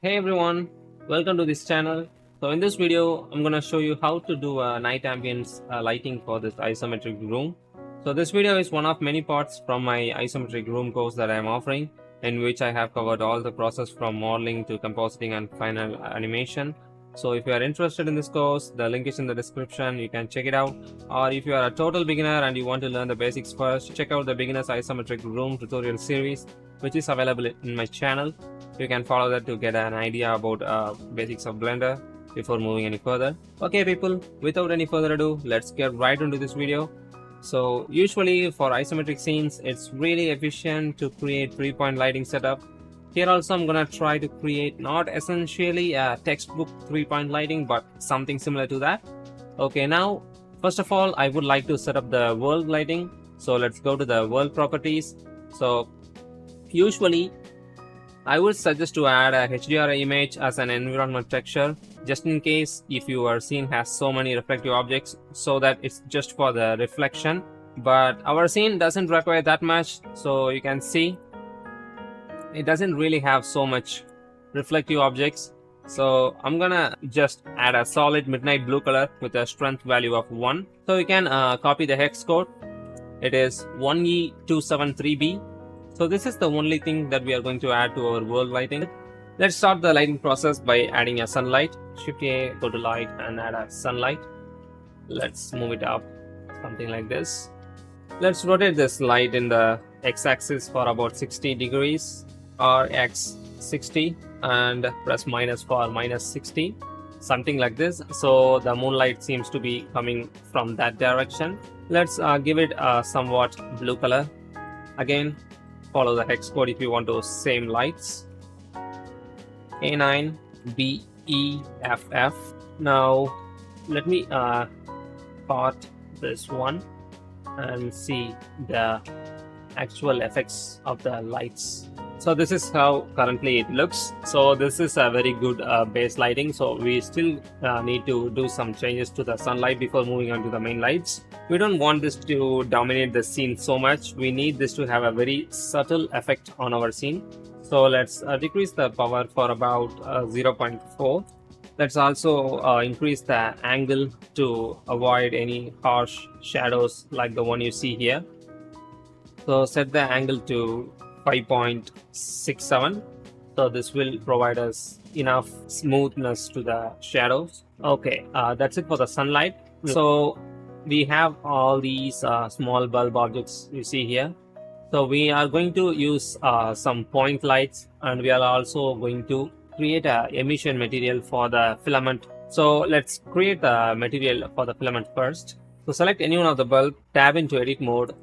Hey everyone, welcome to this channel. So in this video, I'm gonna show you how to do a night ambience lighting for this isometric room. So this video is one of many parts from my isometric room course that I am offering, in which I have covered all the process from modeling to compositing and final animation. So if you are interested in this course, the link is in the description, you can check it out. Or if you are a total beginner and you want to learn the basics first, check out the beginner's isometric room tutorial series, which is available in my channel. You can follow that to get an idea about basics of Blender before moving any further. Okay people, without any further ado, let's get right into this video. So usually for isometric scenes, it's really efficient to create 3-point lighting setup. Here also I'm gonna try to create not essentially a textbook 3-point lighting, but something similar to that. Okay, now first of all I would like to set up the world lighting. So let's go to the world properties. So usually I would suggest to add a HDR image as an environment texture, just in case if your scene has so many reflective objects, so that it's just for the reflection. But our scene doesn't require that much, so you can see it doesn't really have so much reflective objects. So I'm gonna just add a solid midnight blue color with a strength value of 1. So you can copy the hex code. It is 1E273B. So this is the only thing that we are going to add to our world lighting. Let's start the lighting process by adding a sunlight. Shift A, go to light and add a sunlight. Let's move it up, something like this. Let's rotate this light in the x-axis for about 60 degrees or x60 and press minus for minus 60, something like this. So the moonlight seems to be coming from that direction. Let's give it a somewhat blue color. Again, follow the hex code if you want those same lights. A9BEFF. Now let me part this one and see the actual effects of the lights. So this is how currently it looks. So this is a very good base lighting. So we still need to do some changes to the sunlight before moving on to the main lights. We don't want this to dominate the scene so much. We need this to have a very subtle effect on our scene. So let's decrease the power for about 0.4. Let's also increase the angle to avoid any harsh shadows like the one you see here. So set the angle to 5.67. So this will provide us enough smoothness to the shadows. Okay, that's it for the sunlight. So we have all these small bulb objects you see here. So we are going to use some point lights, and we are also going to create a emission material for the filament. So let's create the material for the filament first. So select any one of the bulb, tab into edit mode,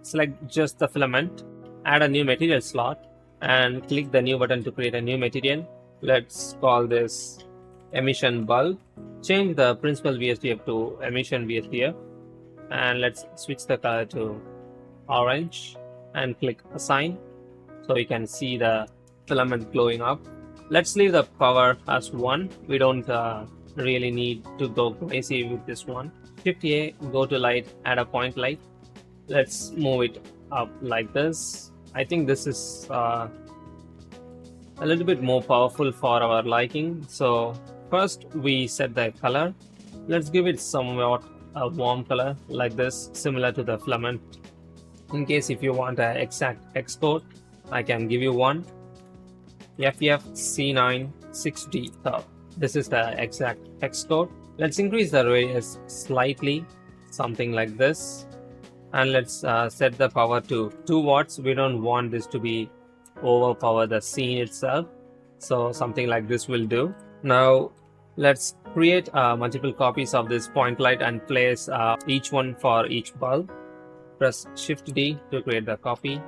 select just the filament, add a new material slot and click the new button to create a new material. Let's call this emission bulb. Change the principal VSDF to emission VSDF and let's switch the color to orange and click assign, so you can see the filament glowing up. Let's leave the power as 1. We don't really need to go crazy with this one. Shift A, go to light, add a point light. Let's move it up like this. I think this is a little bit more powerful for our liking. So first we set the color. Let's give it somewhat a warm color like this, similar to the filament. In case if you want an exact hex code, I can give you one. FFC96D. So this is the exact hex code. Let's increase the radius slightly, something like this. And let's set the power to 2 watts. We don't want this to be overpower the scene itself. So something like this will do. Now let's create multiple copies of this point light and place each one for each bulb. Press Shift D to create the copy.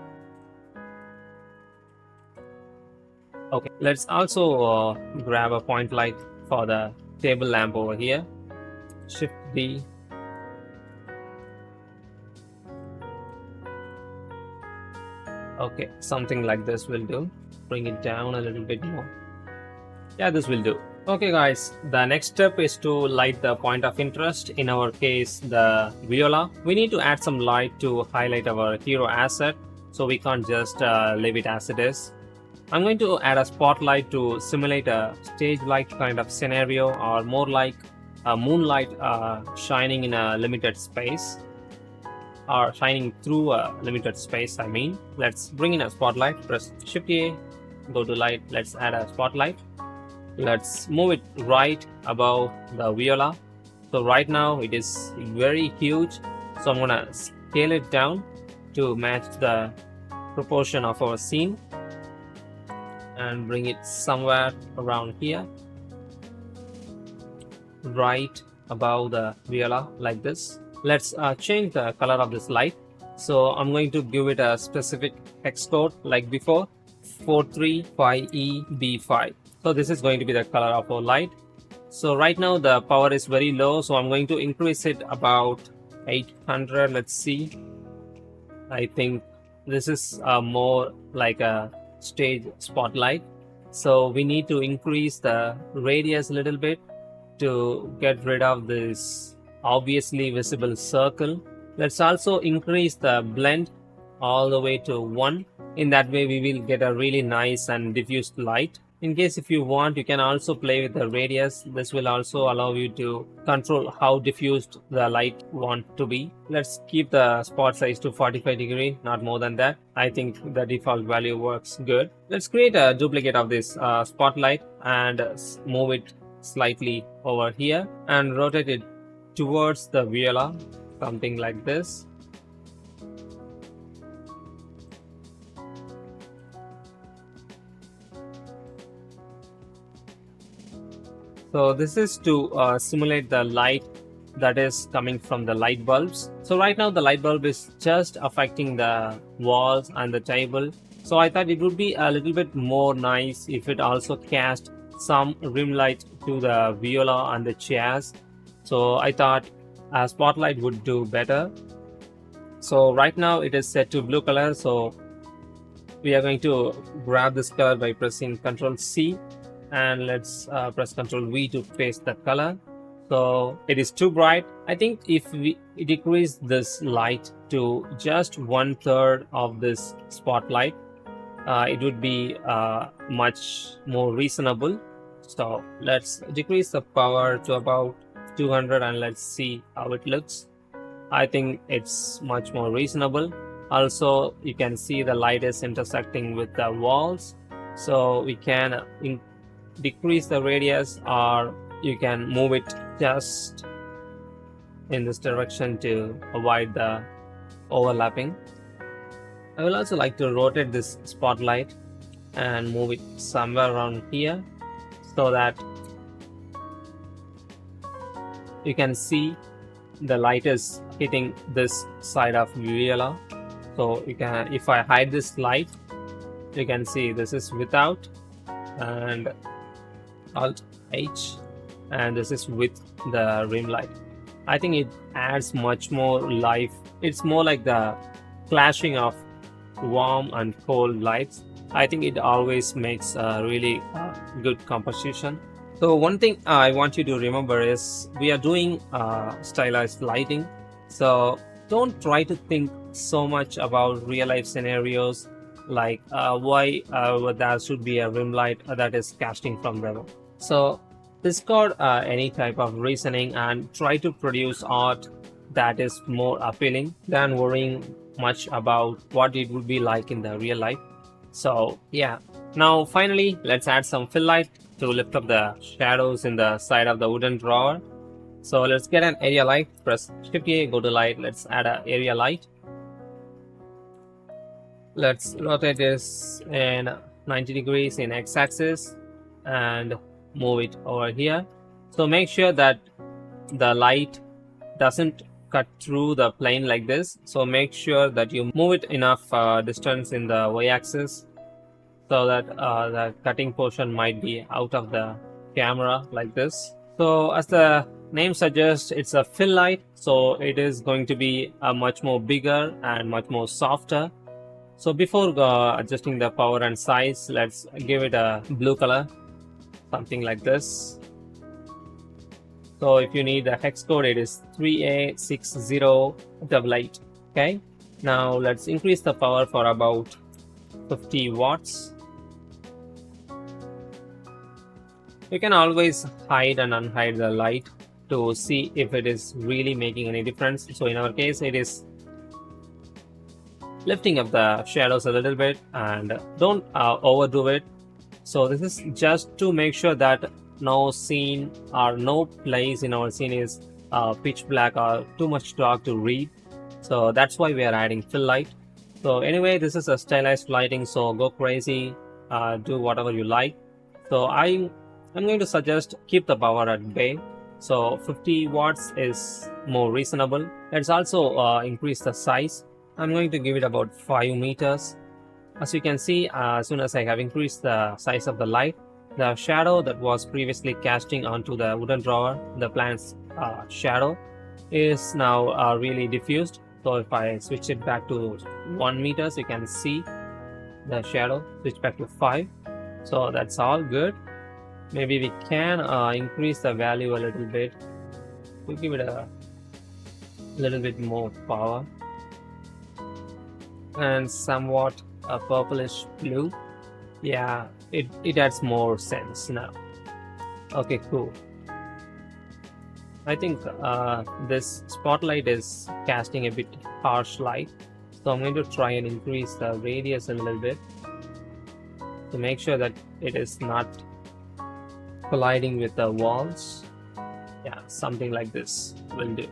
Okay, let's also grab a point light for the table lamp over here. Shift D. Okay, something like this will do. Bring it down a little bit more. Yeah, this will do. Okay guys, the next step is to light the point of interest, in our case the viola. We need to add some light to highlight our hero asset, so we can't just leave it as it is. I'm going to add a spotlight to simulate a stage light kind of scenario, or more like a moonlight shining in a limited space, or shining through a limited space. I mean, let's bring in a spotlight. Press Shift A, go to light. Let's add a spotlight. Let's move it right above the viola. So right now it is very huge, so I'm gonna scale it down to match the proportion of our scene and bring it somewhere around here, right above the viola, like this. Let's change the color of this light. So I'm going to give it a specific hex code like before, 435EB5. So this is going to be the color of our light. So right now the power is very low, so I'm going to increase it about 800. Let's see. I think this is more like a stage spotlight, so we need to increase the radius a little bit to get rid of this obviously visible circle. Let's also increase the blend all the way to 1. In that way we will get a really nice and diffused light. In case if you want, you can also play with the radius. This will also allow you to control how diffused the light want to be. Let's keep the spot size to 45 degree, not more than that. I think the default value works good. Let's create a duplicate of this spotlight and move it slightly over here and rotate it towards the viola, something like this. So this is to simulate the light that is coming from the light bulbs. So right now the light bulb is just affecting the walls and the table. So I thought it would be a little bit more nice if it also cast some rim light to the viola and the chairs. So I thought a spotlight would do better. So right now it is set to blue color. So we are going to grab this color by pressing Ctrl C. And let's press Ctrl V to paste the color. So it is too bright. I think if we decrease this light to just 1/3 of this spotlight, it would be much more reasonable. So let's decrease the power to about 200 and let's see how it looks. I think it's much more reasonable. Also, you can see the light is intersecting with the walls, so we can decrease the radius, or you can move it just in this direction to avoid the overlapping. I will also like to rotate this spotlight and move it somewhere around here so that you can see the light is hitting this side of viola. So you can, if I hide this light, you can see this is without, and Alt H, and this is with the rim light. I think it adds much more life. It's more like the clashing of warm and cold lights. I think it always makes a really good composition. So one thing I want you to remember is we are doing stylized lighting. So don't try to think so much about real life scenarios like why there should be a rim light that is casting from the. So discard any type of reasoning and try to produce art that is more appealing than worrying much about what it would be like in the real life. So yeah, now finally let's add some fill light to lift up the shadows in the side of the wooden drawer. So let's get an area light. Press Shift A, go to light. Let's add an area light. Let's rotate this in 90 degrees in x-axis and move it over here. So make sure that the light doesn't cut through the plane like this. So make sure that you move it enough distance in the y-axis so that the cutting portion might be out of the camera like this. So as the name suggests, it's a fill light, so it is going to be a much more bigger and much more softer. So before adjusting the power and size, let's give it a blue color, something like this. So if you need the hex code, it is 3A6088. Okay, now let's increase the power for about 50 watts. You can always hide and unhide the light to see if it is really making any difference. So in our case, it is lifting up the shadows a little bit, and don't overdo it. So this is just to make sure that no scene or no place in our scene is pitch black or too much dark to read. So that's why we are adding fill light. So anyway, this is a stylized lighting, so go crazy, do whatever you like. So I'm going to suggest keep the power at bay. So 50 watts is more reasonable. Let's also increase the size. I'm going to give it about 5 meters. As you can see, as soon as I have increased the size of the light, the shadow that was previously casting onto the wooden drawer, the plant's shadow, is now really diffused. So if I switch it back to 1 meters, you can see the shadow switch back to 5. So that's all good. Maybe we can increase the value a little bit to give it a little bit more power, and somewhat a purplish blue. Yeah, it adds more sense now. Okay, cool. I think this spotlight is casting a bit harsh light, so I'm going to try and increase the radius a little bit to make sure that it is not colliding with the walls. Yeah, something like this will do.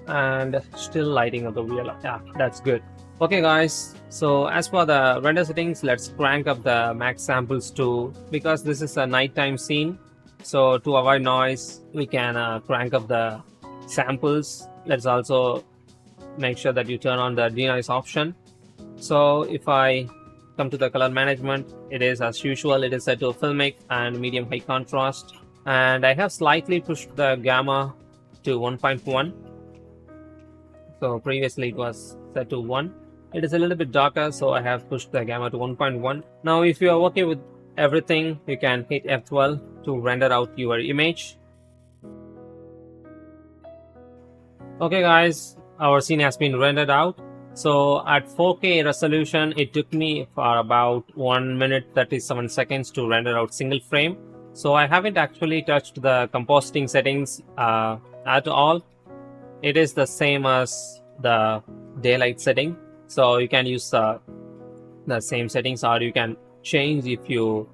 And still lighting up the wheel. Yeah, that's good. Okay guys, so as for the render settings, let's crank up the max samples to, because this is a nighttime scene, so to avoid noise we can crank up the samples. Let's also make sure that you turn on the denoise option. So if I come to the color management, it is as usual, it is set to filmic and medium high contrast, and I have slightly pushed the gamma to 1.1. so previously it was set to 1. It is a little bit darker, so I have pushed the gamma to 1.1. Now if you are okay with everything, you can hit F12 to render out your image. Okay guys, our scene has been rendered out. So at 4K resolution, it took me for about 1 minute 37 seconds to render out single frame. So I haven't actually touched the compositing settings at all. It is the same as the daylight setting. So you can use the same settings, or you can change if you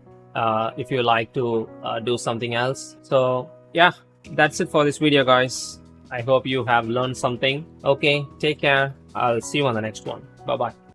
like to do something else. So yeah, that's it for this video guys. I hope you have learned something. Okay, take care. I'll see you on the next one. Bye bye.